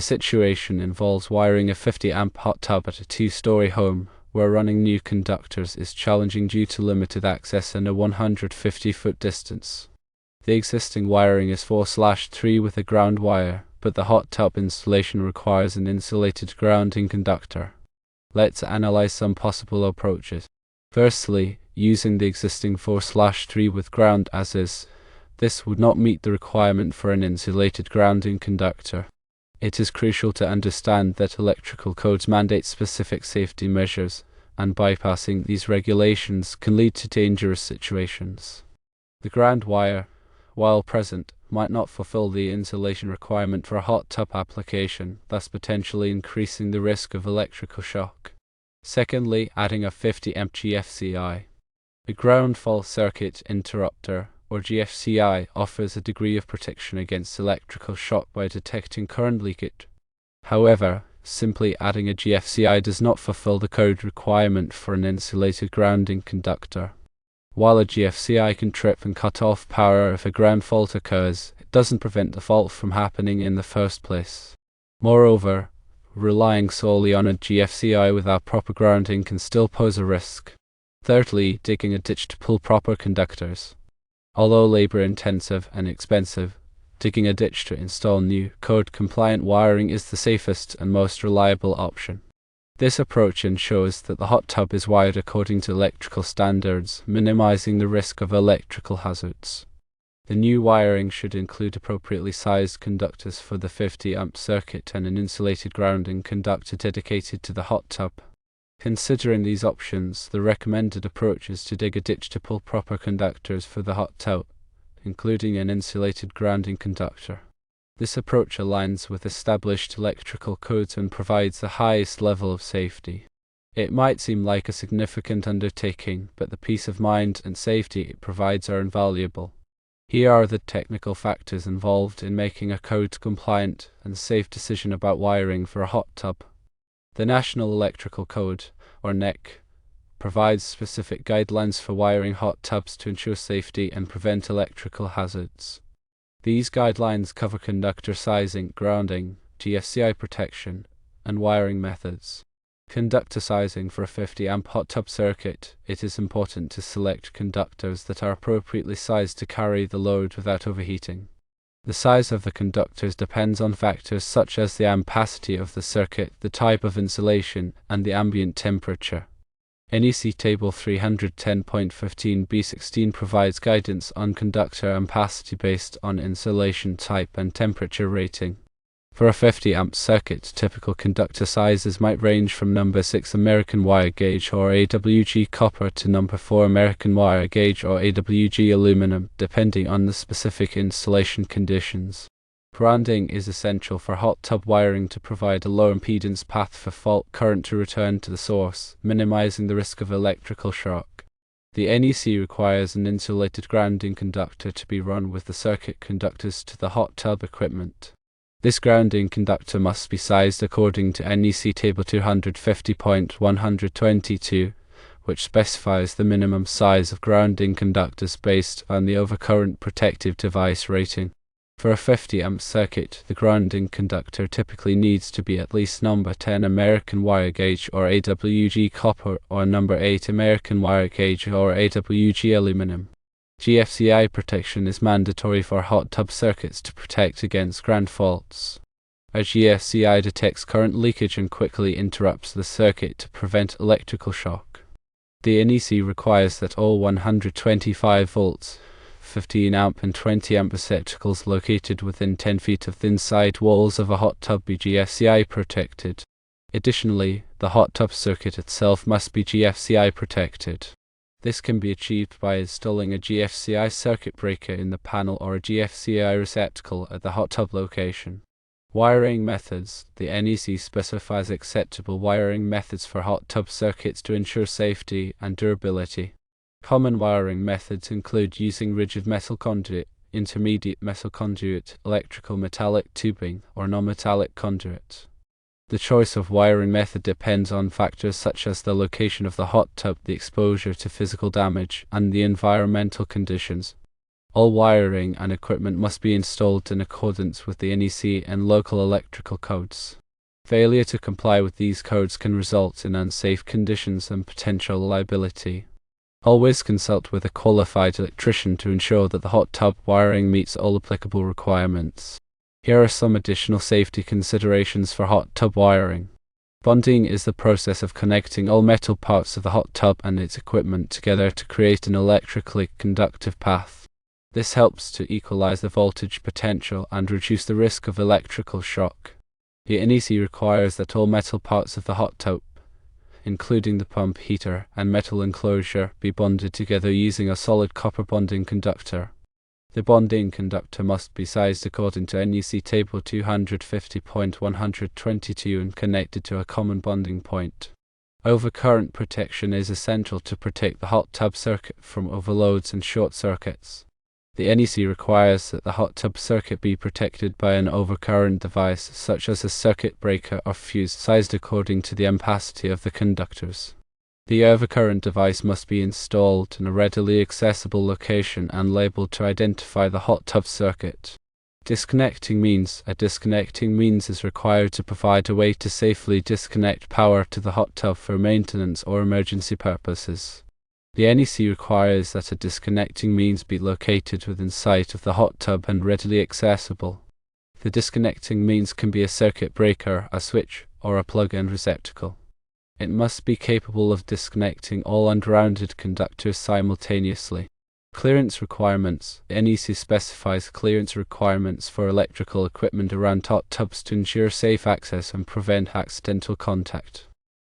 The situation involves wiring a 50-amp hot tub at a 2-story home, where running new conductors is challenging due to limited access and a 150-foot distance. The existing wiring is 4/3 with a ground wire, but the hot tub installation requires an insulated grounding conductor. Let's analyze some possible approaches. Firstly, using the existing 4/3 with ground as is, this would not meet the requirement for an insulated grounding conductor. It is crucial to understand that electrical codes mandate specific safety measures, and bypassing these regulations can lead to dangerous situations. The ground wire, while present, might not fulfill the insulation requirement for a hot tub application, thus potentially increasing the risk of electrical shock. Secondly, adding a 50-amp GFCI. A ground fault circuit interrupter, or GFCI, offers a degree of protection against electrical shock by detecting current leakage. However, simply adding a GFCI does not fulfill the code requirement for an insulated grounding conductor. While a GFCI can trip and cut off power if a ground fault occurs, it doesn't prevent the fault from happening in the first place. Moreover, relying solely on a GFCI without proper grounding can still pose a risk. Thirdly, digging a ditch to pull proper conductors. Although labor-intensive and expensive, digging a ditch to install new, code-compliant wiring is the safest and most reliable option. This approach ensures that the hot tub is wired according to electrical standards, minimizing the risk of electrical hazards. The new wiring should include appropriately sized conductors for the 50-amp circuit and an insulated grounding conductor dedicated to the hot tub. Considering these options, the recommended approach is to dig a ditch to pull proper conductors for the hot tub, including an insulated grounding conductor. This approach aligns with established electrical codes and provides the highest level of safety. It might seem like a significant undertaking, but the peace of mind and safety it provides are invaluable. Here are the technical factors involved in making a code-compliant and safe decision about wiring for a hot tub. The National Electrical Code, or NEC, provides specific guidelines for wiring hot tubs to ensure safety and prevent electrical hazards. These guidelines cover conductor sizing, grounding, GFCI protection, and wiring methods. Conductor sizing for a 50-amp hot tub circuit. It is important to select conductors that are appropriately sized to carry the load without overheating. The size of the conductors depends on factors such as the ampacity of the circuit, the type of insulation, and the ambient temperature. NEC Table 310.15b16 provides guidance on conductor ampacity based on insulation type and temperature rating. For a 50-amp circuit, typical conductor sizes might range from number 6 American wire gauge or AWG copper to number 4 American wire gauge or AWG aluminum, depending on the specific installation conditions. Grounding is essential for hot tub wiring to provide a low impedance path for fault current to return to the source, minimizing the risk of electrical shock. The NEC requires an insulated grounding conductor to be run with the circuit conductors to the hot tub equipment. This grounding conductor must be sized according to NEC Table 250.122, which specifies the minimum size of grounding conductors based on the overcurrent protective device rating. For a 50-amp circuit, the grounding conductor typically needs to be at least number 10 American wire gauge or AWG copper or number 8 American wire gauge or AWG aluminum. GFCI protection is mandatory for hot tub circuits to protect against ground faults. A GFCI detects current leakage and quickly interrupts the circuit to prevent electrical shock. The NEC requires that all 125 volts, 15 amp and 20 amp receptacles located within 10 feet of the inside walls of a hot tub be GFCI protected. Additionally, the hot tub circuit itself must be GFCI protected. This can be achieved by installing a GFCI circuit breaker in the panel or a GFCI receptacle at the hot tub location. Wiring methods. The NEC specifies acceptable wiring methods for hot tub circuits to ensure safety and durability. Common wiring methods include using rigid metal conduit, intermediate metal conduit, electrical metallic tubing, or non-metallic conduit. The choice of wiring method depends on factors such as the location of the hot tub, the exposure to physical damage, and the environmental conditions. All wiring and equipment must be installed in accordance with the NEC and local electrical codes. Failure to comply with these codes can result in unsafe conditions and potential liability. Always consult with a qualified electrician to ensure that the hot tub wiring meets all applicable requirements. Here are some additional safety considerations for hot tub wiring. Bonding is the process of connecting all metal parts of the hot tub and its equipment together to create an electrically conductive path. This helps to equalize the voltage potential and reduce the risk of electrical shock. The NEC requires that all metal parts of the hot tub, including the pump, heater, and metal enclosure, be bonded together using a solid copper bonding conductor. The bonding conductor must be sized according to NEC Table 250.122 and connected to a common bonding point. Overcurrent protection is essential to protect the hot tub circuit from overloads and short circuits. The NEC requires that the hot tub circuit be protected by an overcurrent device such as a circuit breaker or fuse sized according to the ampacity of the conductors. The overcurrent device must be installed in a readily accessible location and labeled to identify the hot tub circuit. Disconnecting means. A disconnecting means is required to provide a way to safely disconnect power to the hot tub for maintenance or emergency purposes. The NEC requires that a disconnecting means be located within sight of the hot tub and readily accessible. The disconnecting means can be a circuit breaker, a switch, or a plug-in receptacle. It must be capable of disconnecting all ungrounded conductors simultaneously. Clearance requirements. The NEC specifies clearance requirements for electrical equipment around hot tubs to ensure safe access and prevent accidental contact.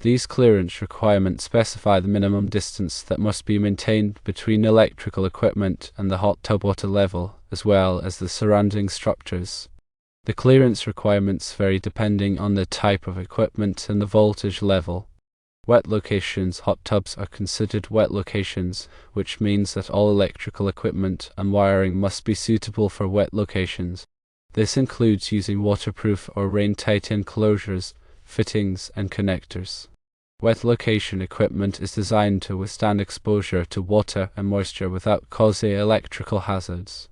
These clearance requirements specify the minimum distance that must be maintained between electrical equipment and the hot tub water level, as well as the surrounding structures. The clearance requirements vary depending on the type of equipment and the voltage level. Wet locations. Hot tubs are considered wet locations, which means that all electrical equipment and wiring must be suitable for wet locations. This includes using waterproof or rain-tight enclosures, fittings, and connectors. Wet location equipment is designed to withstand exposure to water and moisture without causing electrical hazards.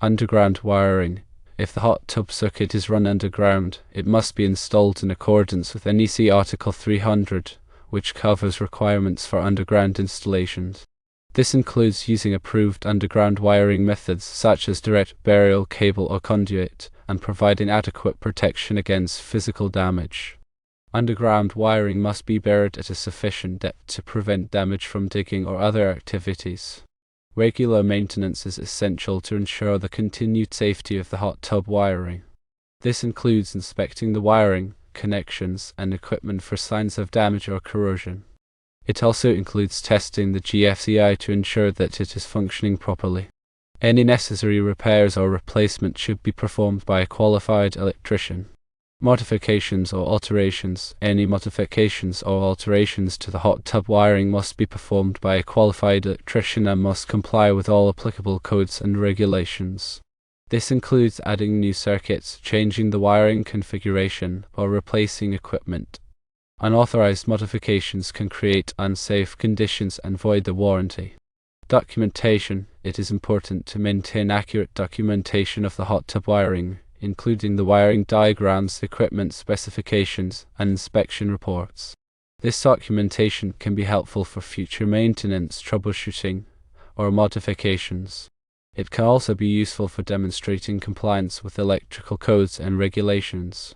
Underground wiring. If the hot tub circuit is run underground, it must be installed in accordance with NEC Article 300, which covers requirements for underground installations. This includes using approved underground wiring methods such as direct burial cable or conduit, and providing adequate protection against physical damage. Underground wiring must be buried at a sufficient depth to prevent damage from digging or other activities. Regular maintenance is essential to ensure the continued safety of the hot tub wiring. This includes inspecting the wiring, connections, and equipment for signs of damage or corrosion. It also includes testing the GFCI to ensure that it is functioning properly. Any necessary repairs or replacement should be performed by a qualified electrician. Modifications or alterations. Any modifications or alterations to the hot tub wiring must be performed by a qualified electrician and must comply with all applicable codes and regulations. This includes adding new circuits, changing the wiring configuration, or replacing equipment. Unauthorized modifications can create unsafe conditions and void the warranty. Documentation. It is important to maintain accurate documentation of the hot tub wiring, including the wiring diagrams, equipment specifications, and inspection reports. This documentation can be helpful for future maintenance, troubleshooting, or modifications. It can also be useful for demonstrating compliance with electrical codes and regulations.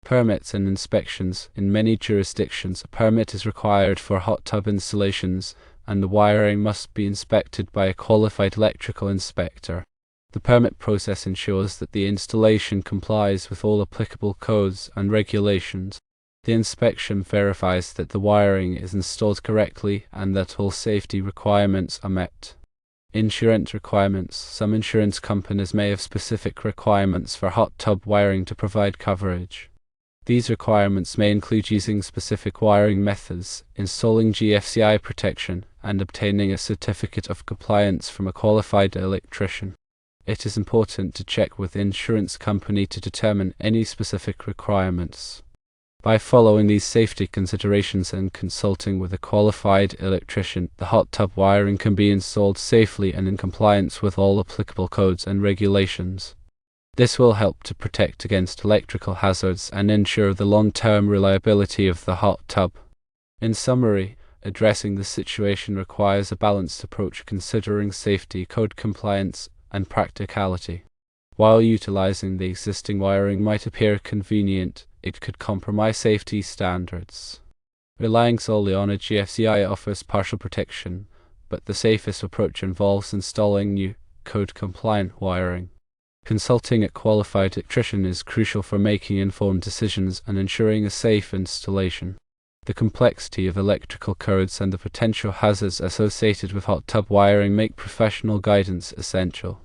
Permits and inspections. In many jurisdictions, a permit is required for hot tub installations, and the wiring must be inspected by a qualified electrical inspector. The permit process ensures that the installation complies with all applicable codes and regulations. The inspection verifies that the wiring is installed correctly and that all safety requirements are met. Insurance requirements. Some insurance companies may have specific requirements for hot tub wiring to provide coverage. These requirements may include using specific wiring methods, installing GFCI protection, and obtaining a certificate of compliance from a qualified electrician. It is important to check with the insurance company to determine any specific requirements. By following these safety considerations and consulting with a qualified electrician, the hot tub wiring can be installed safely and in compliance with all applicable codes and regulations. This will help to protect against electrical hazards and ensure the long-term reliability of the hot tub. In summary, addressing the situation requires a balanced approach considering safety, code compliance, and practicality. While utilizing the existing wiring might appear convenient, it could compromise safety standards. Relying solely on a GFCI offers partial protection, but the safest approach involves installing new, code-compliant wiring. Consulting a qualified electrician is crucial for making informed decisions and ensuring a safe installation. The complexity of electrical codes and the potential hazards associated with hot tub wiring make professional guidance essential.